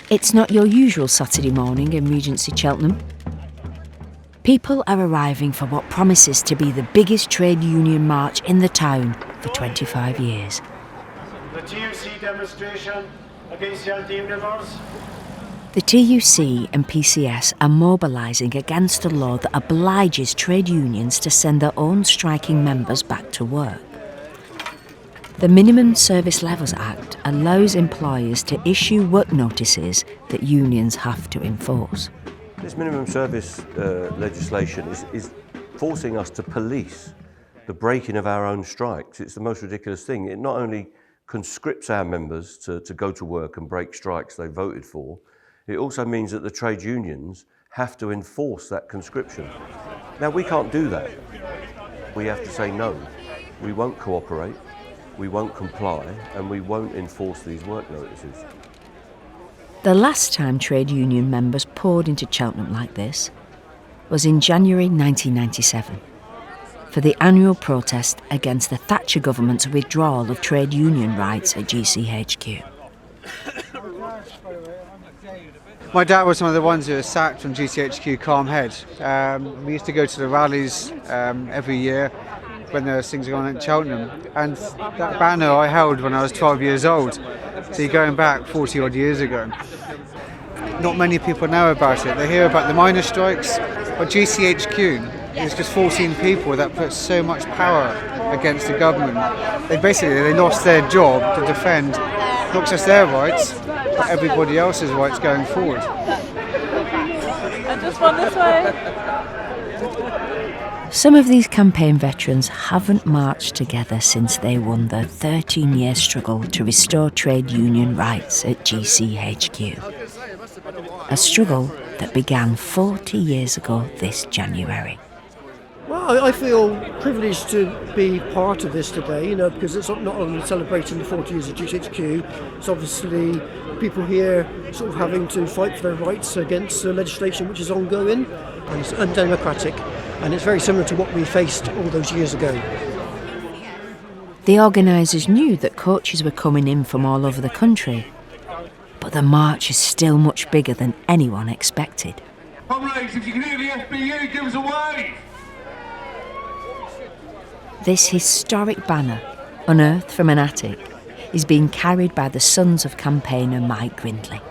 It's not your usual Saturday morning in Regency Cheltenham. People are arriving for what promises to be the biggest trade union march in the town for 25 years. The TUC demonstration against the anti-unionists. The TUC and PCS are mobilising against a law that obliges trade unions to send their own striking members back to work. The Minimum Service Levels Act allows employers to issue work notices that unions have to enforce. This minimum service legislation is forcing us to police the breaking of our own strikes. It's the most ridiculous thing. It not only conscripts our members to go to work and break strikes they voted for, it also means that the trade unions have to enforce that conscription. Now, we can't do that. We have to say no. We won't cooperate, we won't comply, and we won't enforce these work notices. The last time trade union members poured into Cheltenham like this was in January 1997 for the annual protest against the Thatcher government's withdrawal of trade union rights at GCHQ. My dad was one of the ones who was sacked from GCHQ Calm Head. We used to go to the rallies every year when there was things going on in Cheltenham, and that banner I held when I was 12 years old, so you're going back 40 odd years ago. Not many people know about it. They hear about the miners' strikes, but GCHQ is just 14 people that put so much power against the government. They lost their job to defend not just their rights, but everybody else's rights going forward. And just one this way. Some of these campaign veterans haven't marched together since they won their 13-year struggle to restore trade union rights at GCHQ. A struggle that began 40 years ago this January. Well, I feel privileged to be part of this today, because it's not only celebrating the 40 years of GCHQ, it's obviously people here sort of having to fight for their rights against legislation which is ongoing and it's undemocratic, and it's very similar to what we faced all those years ago. The organisers knew that coaches were coming in from all over the country, but the march is still much bigger than anyone expected. Comrades, if you can hear the FBU, give us a wave! This historic banner, unearthed from an attic, is being carried by the sons of campaigner Mike Grindley.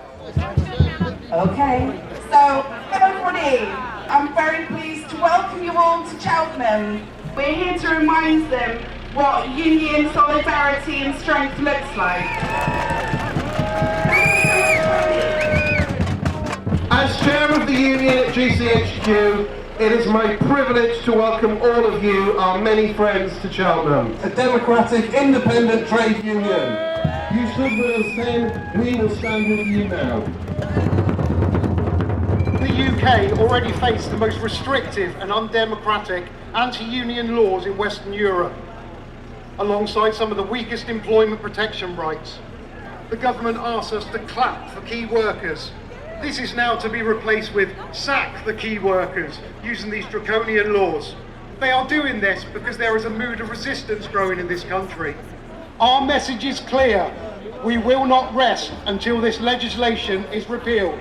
Okay, so everybody, I'm very pleased to welcome you all to Cheltenham. We're here to remind them what union solidarity and strength looks like. As chair of the union at GCHQ, it is my privilege to welcome all of you, our many friends, to Cheltenham, a democratic, independent trade union. You stood with us then, we will stand with you now. The UK already faced the most restrictive and undemocratic anti-union laws in Western Europe, alongside some of the weakest employment protection rights. The government asks us to clap for key workers. This is now to be replaced with sack the key workers, using these draconian laws. They are doing this because there is a mood of resistance growing in this country. Our message is clear. We will not rest until this legislation is repealed.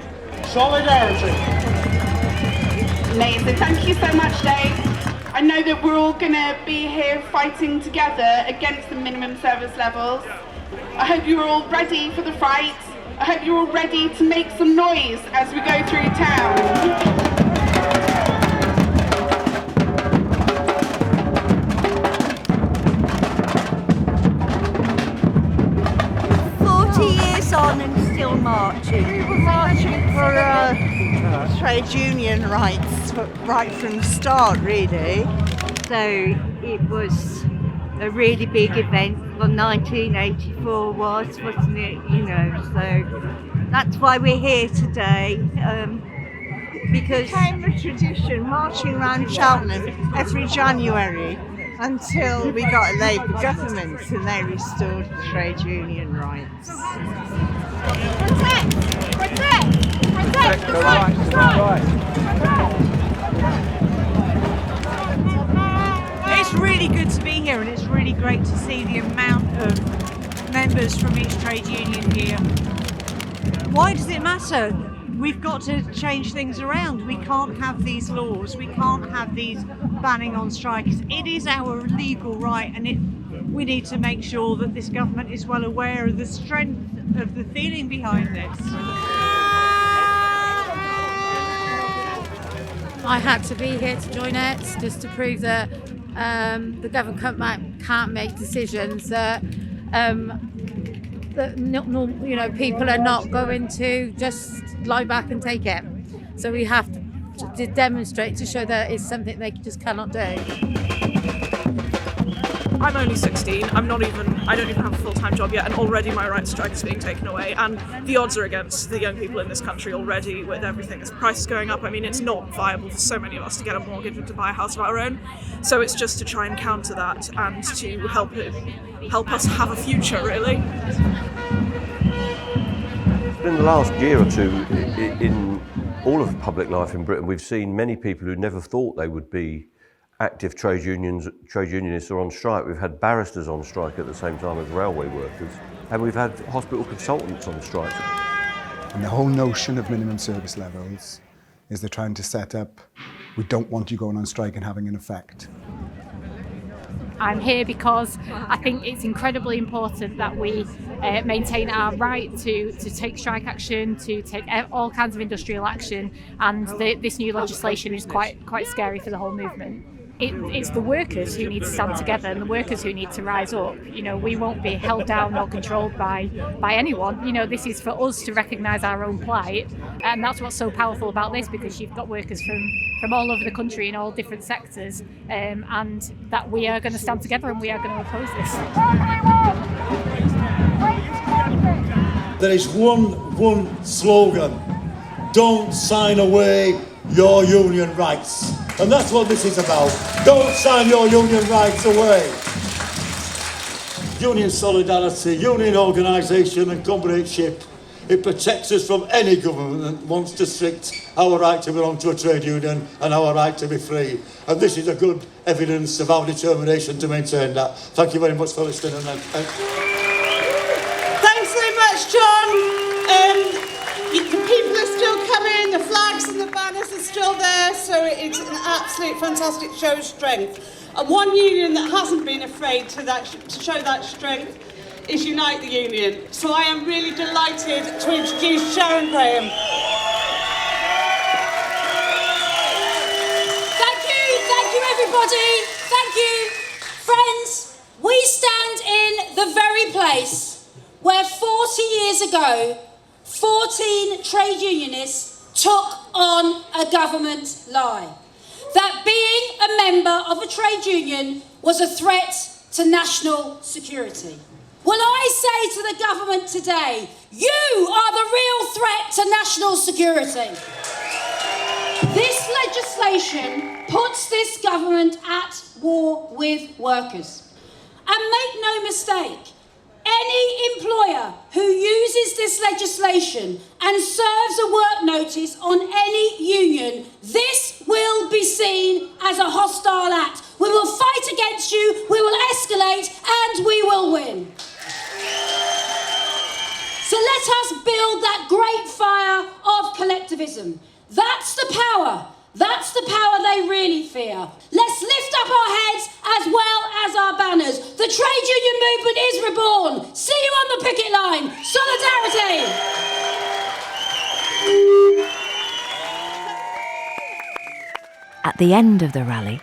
Solidarity. Amazing, thank you so much, Dave. I know that we're all going to be here fighting together against the minimum service levels. I hope you're all ready for the fight. I hope you're all ready to make some noise as we go through town. 40 years on and still marching. We were marching for trade union rights right from the start, really. So it was a really big event. Well, 1984 wasn't it? So that's why we're here today. Because it became a tradition, marching around Cheltenham every January until we got a Labour government and they restored trade union rights. Protect! Protect! Protect the rights! It's really good to be here, and it's really great to see the amount of members from each trade union here. Why does it matter? We've got to change things around. We can't have these laws. We can't have these banning on strikes. It is our legal right, and we need to make sure that this government is well aware of the strength of the feeling behind this. I had to be here to join it just to prove that the government can't make decisions that people are not going to just lie back and take it. So we have to demonstrate to show that it's something they just cannot do. I'm only 16, I don't even have a full-time job yet, and already my right to strike is being taken away, and the odds are against the young people in this country already with everything. As prices going up, I mean, it's not viable for so many of us to get a mortgage or to buy a house of our own, so it's just to try and counter that and to help us have a future, really. In the last year or two, in all of public life in Britain, we've seen many people who never thought they would be active trade unionists are on strike. We've had barristers on strike at the same time as railway workers, and we've had hospital consultants on strike. And the whole notion of minimum service levels is they're trying to set up, we don't want you going on strike and having an effect. I'm here because I think it's incredibly important that we maintain our right to take strike action, to take all kinds of industrial action, and this new legislation is quite scary for the whole movement. It's the workers who need to stand together and the workers who need to rise up. You know, we won't be held down or controlled by anyone. You know, this is for us to recognise our own plight, and that's what's so powerful about this, because you've got workers from all over the country in all different sectors, and that we are going to stand together and we are going to oppose this. There is one slogan: don't sign away your union rights. And that's what this is about. Don't sign your union rights away. Union solidarity, union organisation and comradeship, it protects us from any government that wants to restrict our right to belong to a trade union and our right to be free. And this is a good evidence of our determination to maintain that. Thank you very much for listening. Thanks so much, John. The people are still coming, the flags and the banners are still there, so it's an absolute fantastic show of strength. And one union that hasn't been afraid to show that strength is Unite the Union. So I am really delighted to introduce Sharon Graham. Thank you everybody, thank you. Friends, we stand in the very place where 40 years ago, 14 trade unionists took on a government lie. That being a member of a trade union was a threat to national security. Well, I say to the government today, you are the real threat to national security. This legislation puts this government at war with workers. And make no mistake, any employer who uses this legislation and serves a work notice on any union, this will be seen as a hostile act. We will fight against you, we will escalate, and we will win. So let us build that great fire of collectivism. That's the power. That's the power they really fear. Let's lift up our heads as well as our banners. The trade union movement is reborn. See you on the picket line. Solidarity. At the end of the rally,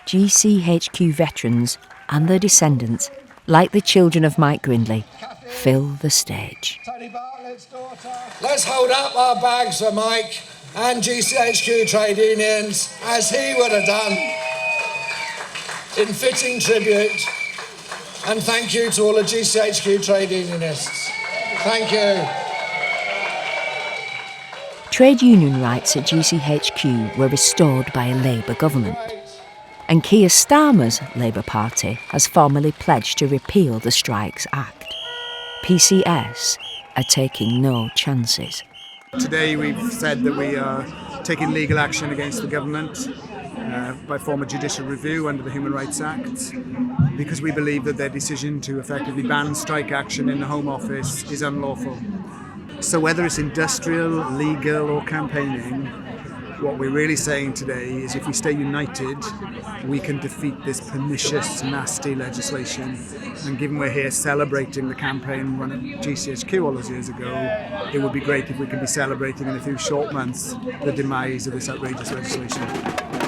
GCHQ veterans and their descendants, like the children of Mike Grindley, fill the stage. Let's hold up our bags for Mike and GCHQ trade unions, as he would have done, in fitting tribute. And thank you to all the GCHQ trade unionists. Thank you. Trade union rights at GCHQ were restored by a Labour government. And Keir Starmer's Labour Party has formally pledged to repeal the Strikes Act. PCS are taking no chances. Today we've said that we are taking legal action against the government by form of judicial review under the Human Rights Act, because we believe that their decision to effectively ban strike action in the Home Office is unlawful. So whether it's industrial, legal or campaigning, what we're really saying today is if we stay united, we can defeat this pernicious, nasty legislation. And given we're here celebrating the campaign run at GCHQ all those years ago, it would be great if we could be celebrating in a few short months the demise of this outrageous legislation.